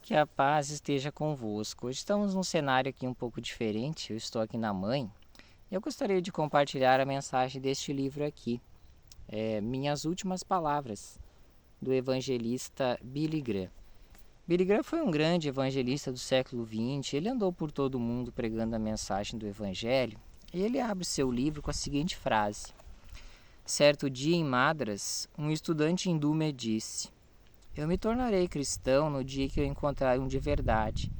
Que a paz esteja convosco. Hoje estamos num cenário aqui um pouco diferente. Eu estou aqui na Mãe. Eu gostaria de compartilhar a mensagem deste livro aqui, Minhas Últimas Palavras, do evangelista Billy Graham. Billy Graham foi um grande evangelista do século XX. Ele andou por todo o mundo pregando a mensagem do evangelho. E ele abre seu livro com a seguinte frase: certo dia em Madras, um estudante hindu me disse: eu me tornarei cristão no dia que eu encontrar um de verdade.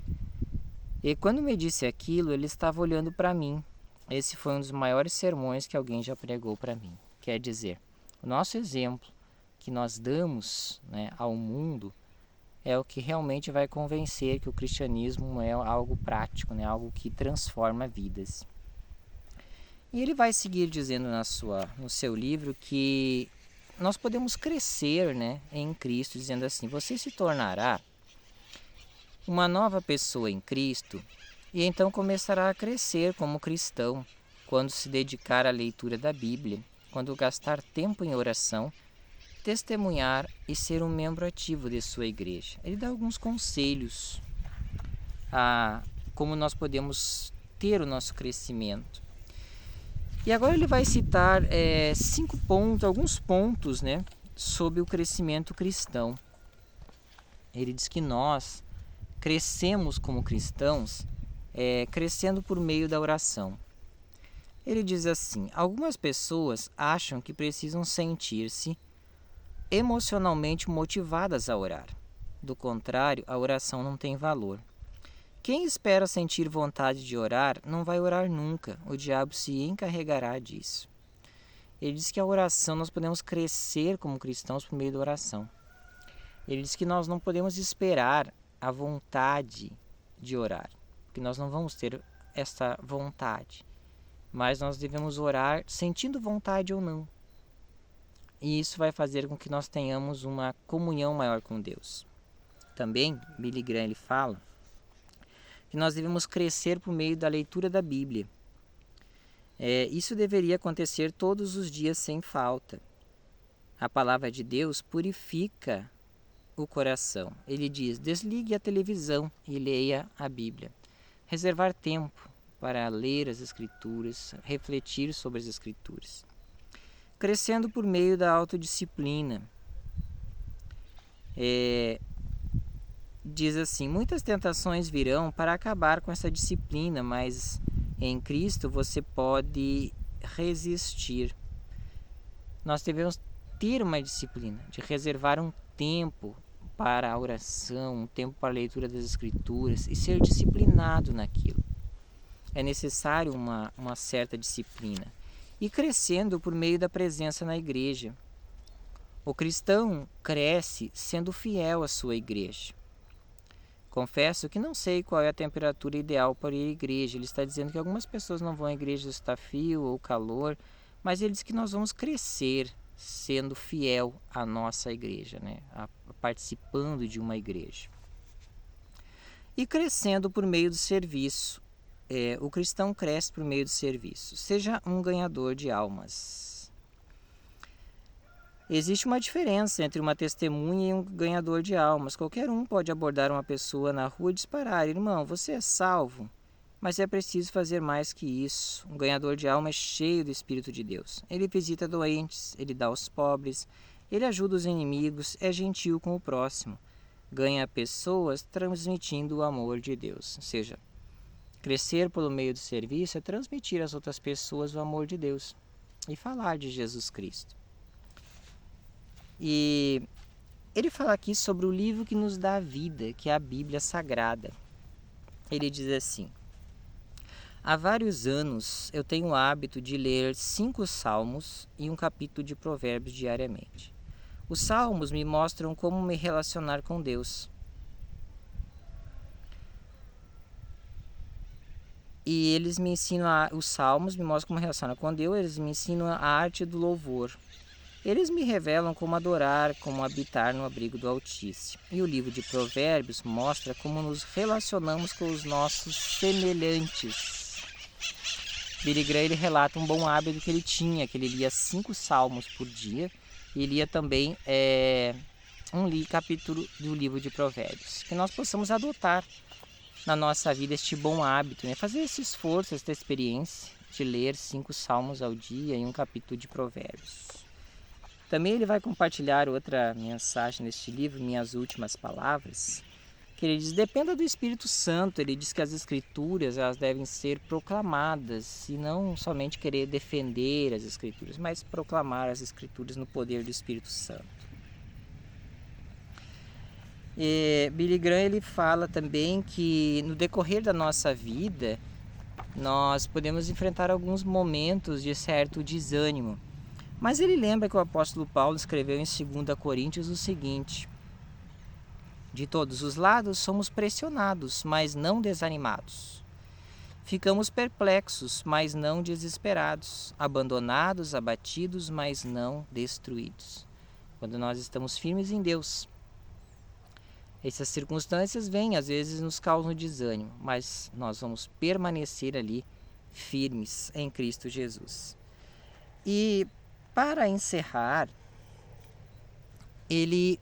E quando me disse aquilo, ele estava olhando para mim. Esse foi um dos maiores sermões que alguém já pregou para mim. Quer dizer, o nosso exemplo que nós damos, ao mundo é o que realmente vai convencer que o cristianismo é algo prático, algo que transforma vidas. E ele vai seguir dizendo no seu livro que nós podemos crescer em Cristo, dizendo assim: você se tornará uma nova pessoa em Cristo e então começará a crescer como cristão quando se dedicar à leitura da Bíblia, quando gastar tempo em oração, testemunhar e ser um membro ativo de sua igreja. Ele dá alguns conselhos a como nós podemos ter o nosso crescimento. E agora ele vai citar alguns pontos sobre o crescimento cristão. Ele diz que nós crescemos como cristãos crescendo por meio da oração. Ele diz assim: algumas pessoas acham que precisam sentir-se emocionalmente motivadas a orar. Do contrário, a oração não tem valor. Quem espera sentir vontade de orar não vai orar nunca. O diabo se encarregará disso. Ele diz que a oração, nós podemos crescer como cristãos por meio da oração. Ele diz que nós não podemos esperar a vontade de orar, porque nós não vamos ter essa vontade. Mas nós devemos orar sentindo vontade ou não. E isso vai fazer com que nós tenhamos uma comunhão maior com Deus. Também, Billy Graham ele fala que nós devemos crescer por meio da leitura da Bíblia. Isso deveria acontecer todos os dias sem falta. A palavra de Deus purifica o coração. Ele diz: desligue a televisão e leia a Bíblia. Reservar tempo para ler as Escrituras, refletir sobre as Escrituras. Crescendo por meio da autodisciplina. Diz assim: muitas tentações virão para acabar com essa disciplina, mas em Cristo você pode resistir. Nós devemos ter uma disciplina de reservar um tempo para a oração, um tempo para a leitura das Escrituras e ser disciplinado naquilo. É necessário uma certa disciplina. E crescendo por meio da presença na igreja. O cristão cresce sendo fiel à sua igreja. Confesso que não sei qual é a temperatura ideal para ir à igreja. Ele está dizendo que algumas pessoas não vão à igreja se está frio ou calor, mas ele diz que nós vamos crescer sendo fiel à nossa igreja, participando de uma igreja. E crescendo por meio do serviço. O cristão cresce por meio do serviço. Seja um ganhador de almas. Existe uma diferença entre uma testemunha e um ganhador de almas. Qualquer um pode abordar uma pessoa na rua e disparar: irmão, você é salvo. Mas é preciso fazer mais que isso. Um ganhador de alma é cheio do Espírito de Deus. Ele visita doentes, ele dá aos pobres, ele ajuda os inimigos, é gentil com o próximo. Ganha pessoas transmitindo o amor de Deus. Ou seja, crescer pelo meio do serviço é transmitir às outras pessoas o amor de Deus e falar de Jesus Cristo. E ele fala aqui sobre o livro que nos dá a vida, que é a Bíblia Sagrada. Ele diz assim: há vários anos eu tenho o hábito de ler 5 salmos e um capítulo de Provérbios diariamente. Os salmos me mostram como me relacionar com Deus. E eles me ensinam, os salmos me mostram como me relacionar com Deus, eles me ensinam a arte do louvor. Eles me revelam como adorar, como habitar no abrigo do Altíssimo. E o livro de Provérbios mostra como nos relacionamos com os nossos semelhantes. Billy Graham ele relata um bom hábito que ele tinha, que ele lia 5 salmos por dia. E lia também capítulo do livro de Provérbios. Que nós possamos adotar na nossa vida este bom hábito, né? Fazer esse esforço, esta experiência de ler 5 salmos ao dia e um capítulo de Provérbios. Também ele vai compartilhar outra mensagem neste livro, Minhas Últimas Palavras, que ele diz, dependa do Espírito Santo. Ele diz que as Escrituras elas devem ser proclamadas e não somente querer defender as Escrituras, mas proclamar as Escrituras no poder do Espírito Santo. E Billy Graham ele fala também que no decorrer da nossa vida nós podemos enfrentar alguns momentos de certo desânimo, mas ele lembra que o apóstolo Paulo escreveu em 2 Coríntios o seguinte: de todos os lados somos pressionados, mas não desanimados. Ficamos perplexos, mas não desesperados. Abandonados, abatidos, mas não destruídos. Quando nós estamos firmes em Deus, essas circunstâncias vêm, às vezes nos causam desânimo, mas nós vamos permanecer ali firmes em Cristo Jesus. E para encerrar, ele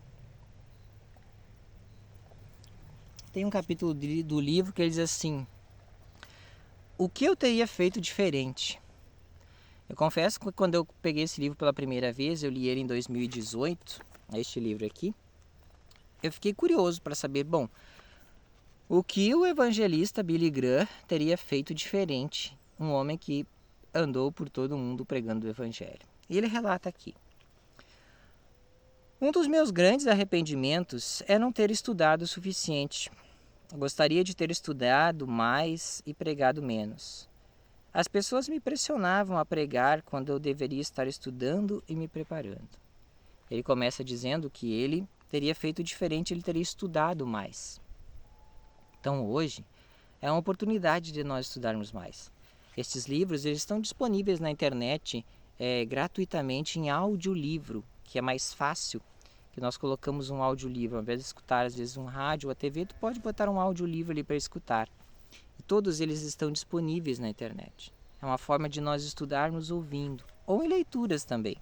tem um capítulo do livro que ele diz assim: o que eu teria feito diferente? Eu confesso que quando eu peguei esse livro pela primeira vez, eu li ele em 2018, este livro aqui, eu fiquei curioso para saber, bom, o que o evangelista Billy Graham teria feito diferente, um homem que andou por todo o mundo pregando o evangelho. E ele relata aqui: um dos meus grandes arrependimentos é não ter estudado o suficiente. Gostaria de ter estudado mais e pregado menos. As pessoas me pressionavam a pregar quando eu deveria estar estudando e me preparando. Ele começa dizendo que ele teria feito diferente, ele teria estudado mais. Então hoje é uma oportunidade de nós estudarmos mais. Estes livros eles estão disponíveis na internet gratuitamente em audiolivro, que é mais fácil, que nós colocamos um audiolivro, ao invés de escutar às vezes um rádio ou a TV, tu pode botar um audiolivro ali para escutar. E todos eles estão disponíveis na internet. É uma forma de nós estudarmos ouvindo, ou em leituras também.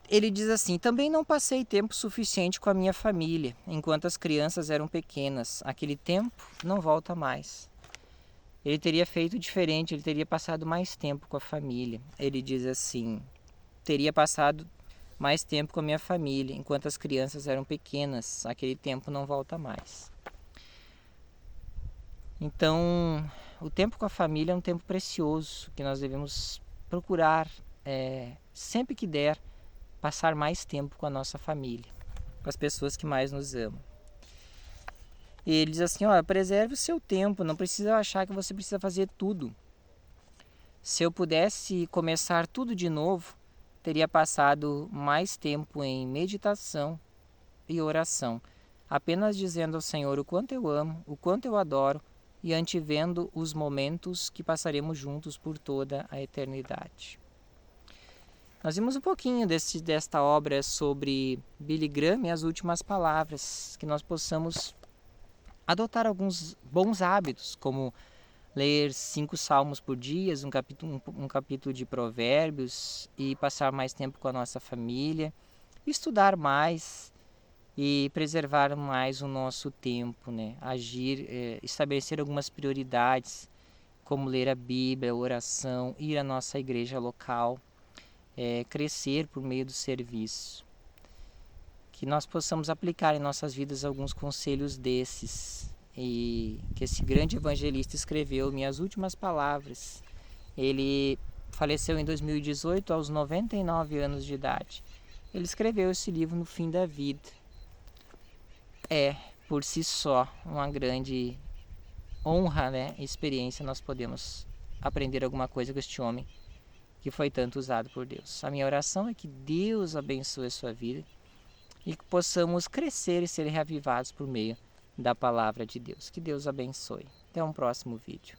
Ele diz assim: também não passei tempo suficiente com a minha família, enquanto as crianças eram pequenas. Aquele tempo não volta mais. Ele teria feito diferente, ele teria passado mais tempo com a família. Ele diz assim: teria passado mais tempo com a minha família, enquanto as crianças eram pequenas. Aquele tempo não volta mais. Então, o tempo com a família é um tempo precioso, que nós devemos procurar, sempre que der, passar mais tempo com a nossa família, com as pessoas que mais nos amam. E ele diz assim: preserve o seu tempo, não precisa achar que você precisa fazer tudo. Se eu pudesse começar tudo de novo, teria passado mais tempo em meditação e oração, apenas dizendo ao Senhor o quanto eu amo, o quanto eu adoro e antevendo os momentos que passaremos juntos por toda a eternidade. Nós vimos um pouquinho desta obra sobre Billy Graham e as últimas palavras, que nós possamos adotar alguns bons hábitos, como ler 5 salmos por dia, um capítulo de Provérbios e passar mais tempo com a nossa família, estudar mais e preservar mais o nosso tempo, né? Agir, estabelecer algumas prioridades, como ler a Bíblia, oração, ir à nossa igreja local, crescer por meio do serviço. Que nós possamos aplicar em nossas vidas alguns conselhos desses, e que esse grande evangelista escreveu, Minhas Últimas Palavras. Ele faleceu em 2018 aos 99 anos de idade. Ele escreveu esse livro no fim da vida. Por si só, uma grande honra, né, e experiência, nós podemos aprender alguma coisa com este homem que foi tanto usado por Deus. A minha oração é que Deus abençoe a sua vida e que possamos crescer e ser reavivados por meio da palavra de Deus. Que Deus abençoe. Até um próximo vídeo.